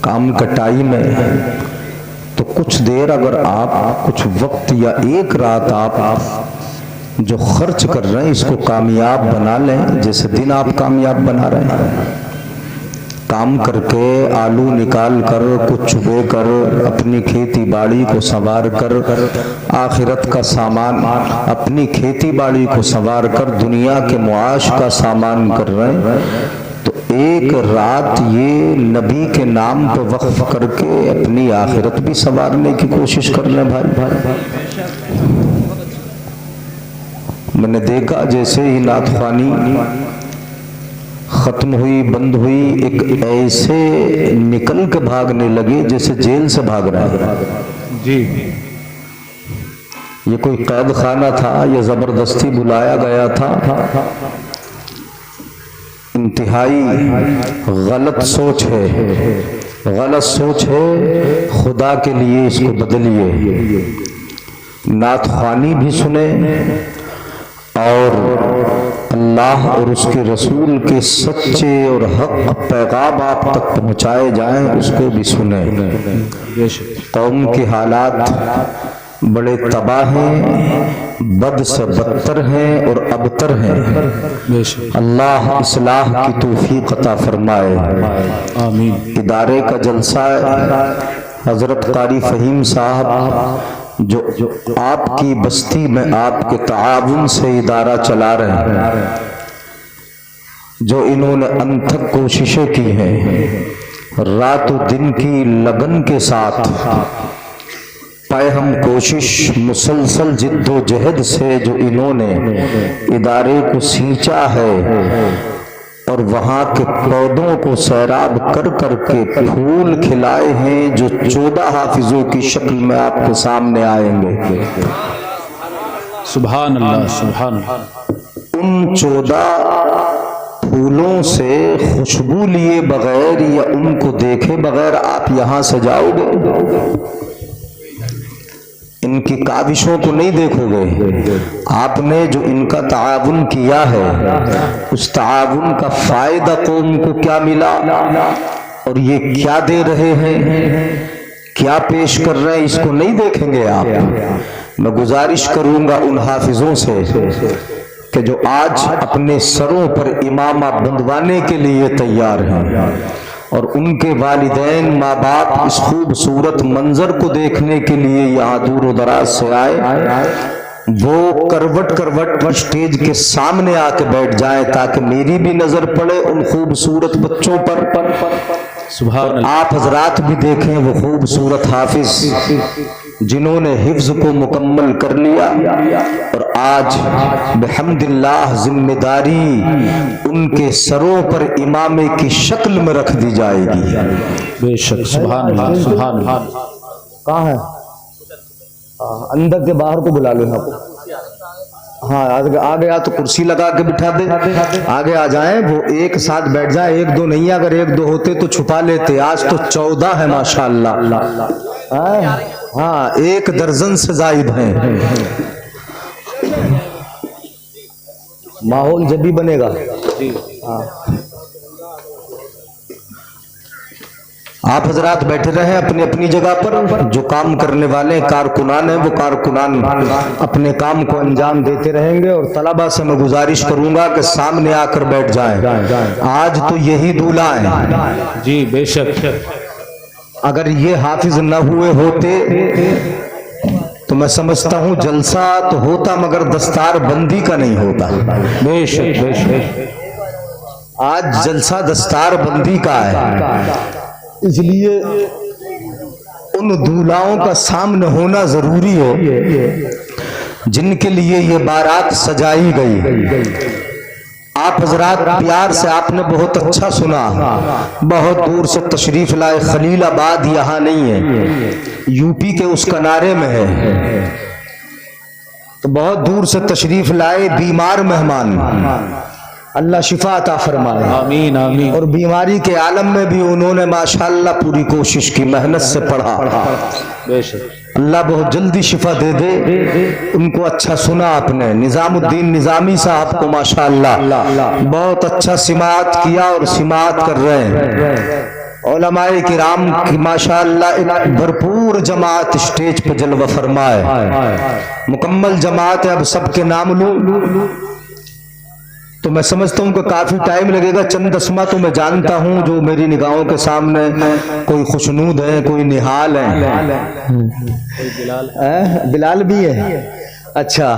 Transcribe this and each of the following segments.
کام کٹائی میں تو کچھ دیر اگر آپ کچھ وقت یا ایک رات آپ جو خرچ کر رہے ہیں اس کو کامیاب بنا لیں، جیسے دن آپ کامیاب بنا رہے ہیں۔ کام کر کے آلو نکال کر کچھ چبے کر اپنی کھیتی باڑی کو سنوار کر آخرت کا سامان اپنی کھیتی باڑی کو سنوار کر دنیا کے معاش کا سامان کر رہے ہیں، تو ایک رات یہ نبی کے نام پہ وقف کر کے اپنی آخرت بھی سنوارنے کی کوشش کر لیں بھائی۔ میں نے دیکھا جیسے ہی نعت خوانی ختم ہوئی بند ہوئی، ایک ایسے نکل کے بھاگنے لگے جیسے جیل سے بھاگ رہے ہیں جی۔ یہ کوئی قید خانہ تھا یا زبردستی بلایا گیا تھا؟ انتہائی غلط سوچ ہے، غلط سوچ ہے۔ خدا کے لیے اس کو بدلیے، نعت خوانی بھی سنیں اور اللہ اور اس کے رسول کے سچے اور حق پیغام آپ تک پہنچائے جائیں، اس کو بھی سنیں۔ قوم کے حالات بڑے تباہ ہیں، بد سے بدتر ہیں اور ابتر ہیں۔ اللہ اصلاح کی توفیق عطا فرمائے، آمین۔ ادارے کا جلسہ حضرت قاری فہیم صاحب جو آپ کی بستی میں آپ کے تعاون سے ادارہ چلا رہے ہیں، جو انہوں نے انتھک کوششیں کی ہیں، رات و دن کی لگن کے ساتھ پہم کوشش مسلسل جد و جہد سے جو انہوں نے ادارے کو سینچا ہے اور وہاں کے پودوں کو سیراب کر کر کے پھول کھلائے ہیں، جو 14 حافظوں کی شکل میں آپ کے سامنے آئیں گے۔ سبحان اللہ، سبحان اللہ۔ ان 14 پھولوں سے خوشبو لیے بغیر یا ان کو دیکھے بغیر آپ یہاں سے جاؤ گے؟ ان کی کاوشوں کو نہیں دیکھو گے۔ آپ نے جو ان کا تعاون کیا ہے، اس تعاون کا فائدہ قوم کو کیا ملا اور یہ کیا دے رہے ہیں، کیا پیش کر رہے ہیں، اس کو نہیں دیکھیں گے آپ۔ میں گزارش کروں گا ان حافظوں سے کہ جو آج اپنے سروں پر امامہ بندوانے کے لیے تیار ہیں اور ان کے والدین ماں باپ اس خوبصورت منظر کو دیکھنے کے لیے یہاں دور و دراز سے آئے، وہ کروٹ کروٹ اسٹیج کے سامنے آ کے بیٹھ جائیں تاکہ میری بھی نظر پڑے ان خوبصورت بچوں پر، اور آپ حضرات بھی دیکھیں وہ خوبصورت حافظ جنہوں نے حفظ کو مکمل کر لیا، اور آج بحمد اللہ ذمہ داری ان کے سروں پر امامے کی شکل میں رکھ دی جائے گی۔ بے شک، سبحان اللہ، سبحان اللہ۔ کہاں ہے؟ اندر کے باہر کو بلا لو، ہاں آگے آ تو کرسی لگا کے بٹھا دے، آگے آ جائیں، وہ ایک ساتھ بیٹھ جائیں، ایک دو نہیں، اگر ایک دو ہوتے تو چھپا لیتے، آج تو 14 ہے ماشاءاللہ، ہاں 1 درجن سے زائد ہیں۔ ماحول جب بھی بنے گا، آپ حضرات بیٹھے رہیں اپنی اپنی جگہ پر، جو کام کرنے والے کارکنان ہیں وہ کارکنان اپنے کام کو انجام دیتے رہیں گے، اور طلبہ سے میں گزارش کروں گا کہ سامنے آ کر بیٹھ جائیں۔ آج تو یہی دولہا ہیں جی، بے شک۔ اگر یہ حافظ نہ ہوئے ہوتے تو میں سمجھتا ہوں جلسہ تو ہوتا مگر دستار بندی کا نہیں ہوتا۔ بے شک، بے شک۔ آج جلسہ دستار بندی کا ہے، اس لیے ان دولہاؤں کا سامنے ہونا ضروری ہے جن کے لیے یہ بارات سجائی گئی۔ آپ حضرات پیار سے آپ نے بہت اچھا سنا، بہت دور سے تشریف لائے، خلیل آباد یہاں نہیں ہے، یو پی کے اس کنارے میں ہے، تو بہت دور سے تشریف لائے بیمار مہمان، اللہ شفا عطا فرمائے، آمین آمین۔ اور بیماری کے عالم میں بھی انہوں نے ماشاءاللہ پوری کوشش کی، محنت سے پڑھا، بے شک۔ اللہ بہت جلدی شفا دے دے. ان کو اچھا سنا آپ نے, نظام الدین نظامی صاحب کو ماشاءاللہ بہت اچھا سماعت کیا اور سماعت کر رہے ہیں. علماء کرام کی ماشاءاللہ ایک بھرپور جماعت اسٹیج پہ جلوہ فرمائے, مکمل جماعت ہے. اب سب کے نام لوں تو میں سمجھتا ہوں کہ کافی ٹائم لگے گا. چند اسما تو میں جانتا ہوں جو میری نگاہوں کے سامنے, کوئی خوشنود ہے, کوئی نہال ہے, بلال بھی ہے. اچھا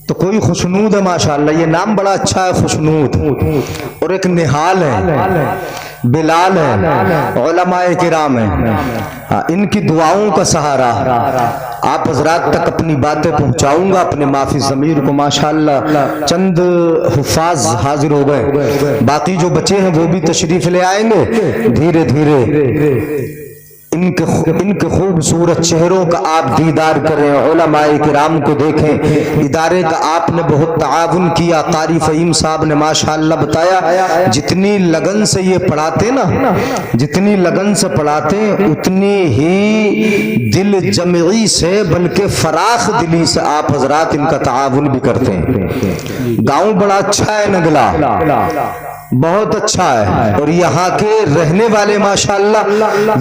تو کوئی خوشنود ہے ماشاءاللہ, یہ نام بڑا اچھا ہے خوشنود. اور ایک نہال ہے, بلال ہے, علماء کرام ہیں. ان کی دعاؤں کا سہارا آپ حضرات تک اپنی باتیں پہنچاؤں گا اپنے معافی ضمیر کو. ماشاءاللہ چند حفاظ حاضر ہو گئے, باقی جو بچے ہیں وہ بھی تشریف لے آئیں گے دھیرے دھیرے. ان کے خوبصورت چہروں کا آپ دیدار کریں, علماء کرام کو دیکھیں. ادارے کا آپ نے بہت تعاون کیا. قاری فہیم صاحب نے ماشاءاللہ بتایا جتنی لگن سے یہ پڑھاتے نا, جتنی لگن سے پڑھاتے اتنی ہی دل جمعی سے بلکہ فراخ دلی سے آپ حضرات ان کا تعاون بھی کرتے ہیں. گاؤں بڑا اچھا ہے نگلا, بہت اچھا ہے. اور یہاں کے رہنے والے ماشاءاللہ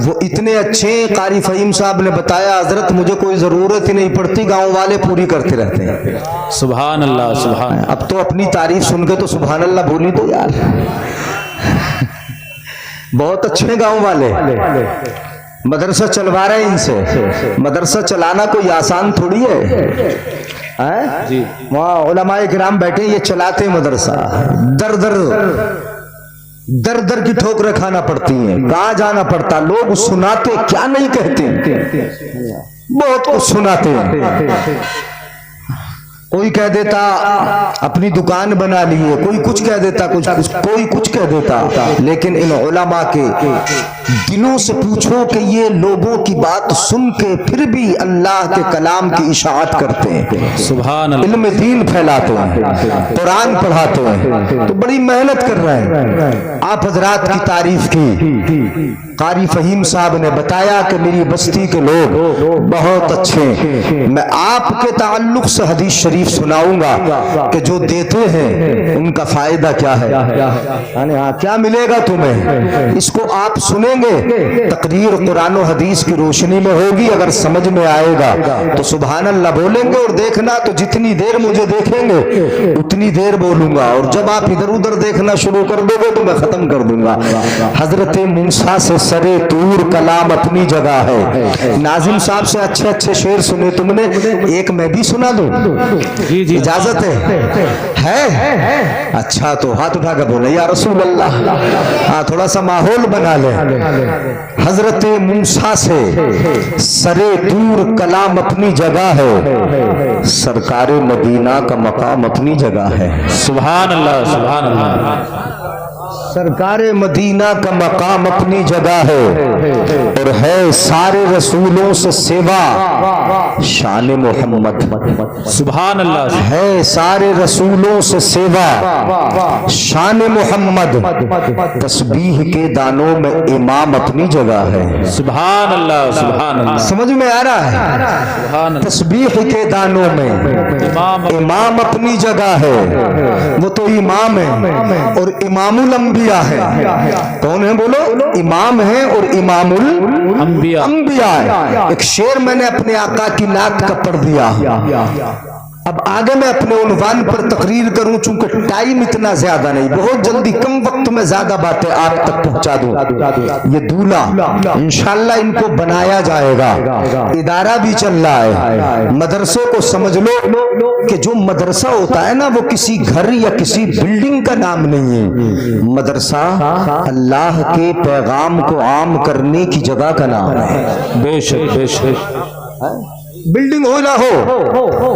وہ اتنے اچھے. قاری فہیم صاحب نے بتایا حضرت مجھے کوئی ضرورت ہی نہیں پڑتی, گاؤں والے پوری کرتے رہتے ہیں. سبحان اللہ سبحان. اب تو اپنی تعریف سن کے تو سبحان اللہ بولی تو یار. بہت اچھے گاؤں والے, مدرسہ چلوا رہے ہیں ان سے. مدرسہ چلانا کوئی آسان تھوڑی ہے. جی وہاں علماء کرام بیٹھے, یہ چلاتے ہیں مدرسہ. در در کی ٹھوکریں کھانا پڑتی ہیں, کہاں جانا پڑتا. لوگ سناتے کیا نہیں کہتے, بہت کچھ سناتے ہیں. کوئی کہہ دیتا اپنی دکان بنا لیے, کوئی کچھ کہہ دیتا, کوئی کچھ کہہ دیتا. لیکن ان علماء کے دلوں سے پوچھو کہ یہ لوگوں کی بات سن کے پھر بھی اللہ کے کلام کی اشاعت کرتے ہیں, سبحان اللہ. علم دین پھیلاتے ہیں, قرآن پڑھاتے ہیں, تو بڑی محنت کر رہے ہیں. آپ حضرات کی تعریف کی. قاری فہیم صاحب نے بتایا کہ میری بستی کے لوگ بہت اچھے. میں آپ کے تعلق سے حدیث شریف سناؤں گا کہ جو دیتے ہیں ان کا فائدہ کیا ہے, کیا ملے گا تمہیں. اس کو آپ سنیں گے, تقریر قرآن و حدیث کی روشنی میں ہوگی. اگر سمجھ میں آئے گا تو سبحان اللہ بولیں گے, اور دیکھنا تو جتنی دیر مجھے دیکھیں گے اتنی دیر بولوں گا, اور جب آپ ادھر ادھر دیکھنا شروع کر دو گے تو میں ختم کر دوں گا. حضرت موسیٰ سے سرے طور کلام اپنی جگہ ہے. ناظم صاحب سے اچھے اچھے شعر سنے تم نے, ایک میں بھی سنا دوں, جی جی اجازت ہے؟ اچھا تو ہاتھ اٹھا کے بولے یا رسول اللہ. ہاں تھوڑا سا ماحول بنا لے. حضرت موسیٰ سے سرے طور کلام اپنی جگہ ہے, سرکار مدینہ کا مقام اپنی جگہ ہے. سبحان اللہ سبحان اللہ. سرکار مدینہ کا مقام اپنی جگہ ہے, اور ہے سارے رسولوں سے سوا شان محمد. سبحان اللہ. ہے سارے رسولوں سے سوا شان محمد. تسبیح کے دانوں میں امام اپنی جگہ ہے. سبحان اللہ سبحان اللہ. سمجھ میں آ رہا ہے؟ سبحان اللہ. تسبیح کے دانوں میں امام اپنی جگہ ہے. وہ تو امام ہے اور امام الانبیاء ہے. کون ہے بولو؟ امام ہے اور امام الانبیاء ہے. ایک شعر میں نے اپنے آقا کی نعت کا پڑھ دیا. اب آگے میں اپنے عنوان پر تقریر کروں, چونکہ ٹائم اتنا زیادہ نہیں, بہت جلدی کم وقت میں زیادہ باتیں آپ تک پہنچا دوں. یہ دولہ انشاءاللہ ان کو بنایا جائے گا. ادارہ بھی چل رہا ہے. مدرسے کو سمجھ لو کہ جو مدرسہ ہوتا ہے نا وہ کسی گھر یا کسی بلڈنگ کا نام نہیں ہے. مدرسہ اللہ کے پیغام کو عام کرنے کی جگہ کا نام ہے. بے شک بے شک. بلڈنگ ہو نہ ہو,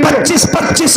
25-25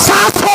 700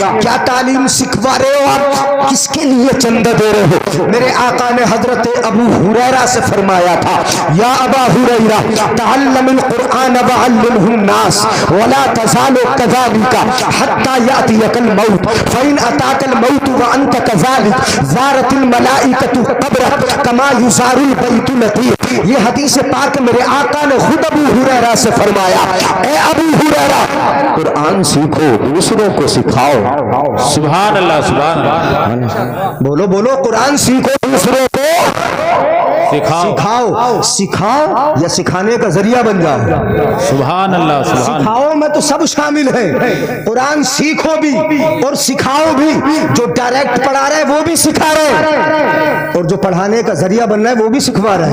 گا کیا تعلیم سکھوا رہے ہو آپ, کس کے لیے چندہ دے رہے ہو. میرے آقا نے حضرت ابو ہریرہ سے فرمایا تھا یا ابا ہریرہ تعلم القرآن وعلمہ الناس ولا تزال كذلك حتى يأتيك الموت فإن أتاك الموت وأنت كذلك زارت الملائكة قبرك كما يزار البيت العتيق. یہ حدیث پاک میرے آقا نے خود ابو ہریرہ سے فرمایا اے ابو ہریرہ قرآن سیکھو دوسروں کو سکھاؤ. سبحان اللہ سبحان اللہ. بولو بولو, قرآن سیکھو دوسروں کو سکھاؤ. سکھاؤ یا سکھانے کا ذریعہ بن جاؤ. سبحان اللہ سبحان اللہ. سکھاؤ میں تو سب شامل ہے, قرآن سیکھو بھی اور سکھاؤ بھی. جو ڈائریکٹ پڑھا رہے ہیں وہ بھی سکھا رہے ہیں اور جو پڑھانے کا ذریعہ بن رہا ہے وہ بھی سکھوا رہے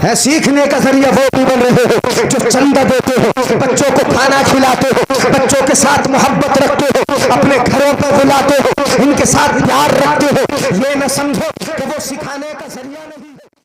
ہیں. سیکھنے کا ذریعہ وہ بھی بن رہے ہو جو چندہ دیتے ہو, بچوں کو کھانا کھلاتے ہو, بچوں کے ساتھ محبت رکھتے ہو, اپنے گھروں پر بلاتے ہو, ان کے ساتھ پیار رکھتے ہو. یہ نہ سمجھو